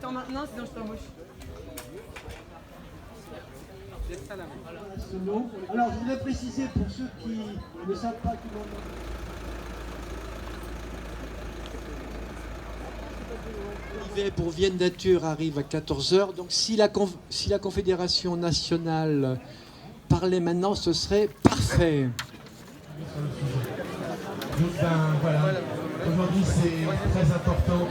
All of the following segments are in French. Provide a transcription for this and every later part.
Attends maintenant, sinon je t'embauche. Alors, je voudrais préciser pour ceux qui ne savent pas que l'Olivet pour Vienne Nature arrive à 14 h. Donc, si la Confédération nationale parlait maintenant, ce serait parfait. Donc, voilà. Aujourd'hui, c'est très important.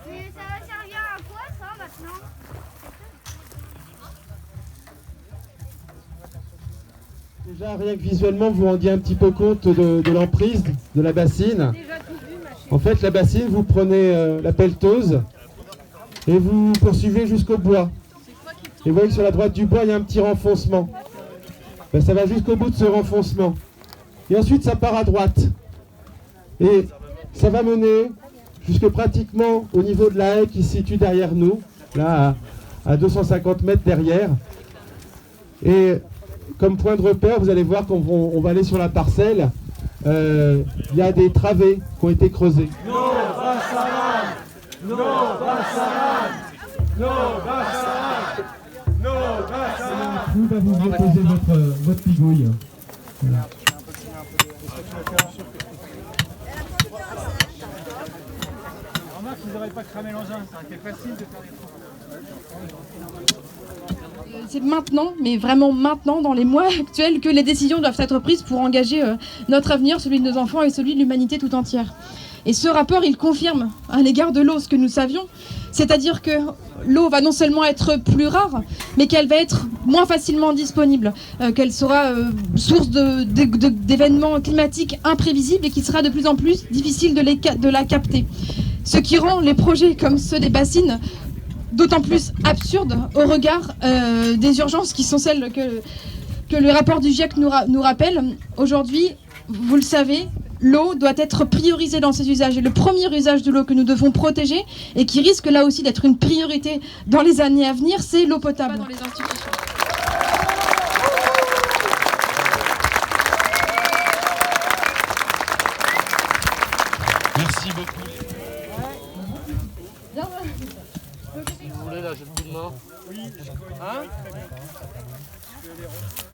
Mais ça va servir à quoi ça maintenant? Déjà, rien que visuellement, vous vous rendiez un petit peu compte de l'emprise de la bassine. En fait, la bassine, vous prenez la pelleteuse et vous poursuivez jusqu'au bois. Et vous voyez que sur la droite du bois, il y a un petit renfoncement. Ben, ça va jusqu'au bout de ce renfoncement. Et ensuite, ça part à droite. Et ça va mener jusque pratiquement au niveau de la haie qui se situe derrière nous, là à 250 mètres derrière. Et comme point de repère, vous allez voir qu'on va aller sur la parcelle. Il y a des travées qui ont été creusées. Non, Bassaran! Non, Bassaran! Non, Bassaran! Non, Bassaran! Vous va vous déposer votre pigouille. Voilà. Remarque, ils n'auraient pas cramé l'engin, c'est facile de faire des trous. C'est maintenant, mais vraiment maintenant, dans les mois actuels, que les décisions doivent être prises pour engager notre avenir, celui de nos enfants et celui de l'humanité tout entière. Et ce rapport, il confirme à l'égard de l'eau ce que nous savions, c'est-à-dire que l'eau va non seulement être plus rare, mais qu'elle va être moins facilement disponible, qu'elle sera source d'événements climatiques imprévisibles et qu'il sera de plus en plus difficile de la capter. Ce qui rend les projets comme ceux des bassines d'autant plus absurde au regard des urgences qui sont celles que le rapport du GIEC nous rappelle. Aujourd'hui, vous le savez, l'eau doit être priorisée dans ses usages. Et le premier usage de l'eau que nous devons protéger et qui risque là aussi d'être une priorité dans les années à venir, c'est l'eau potable. Dans les institutions. Merci beaucoup. Si vous voulez, là, j'ai le coup de main. Oui, je connais très bien.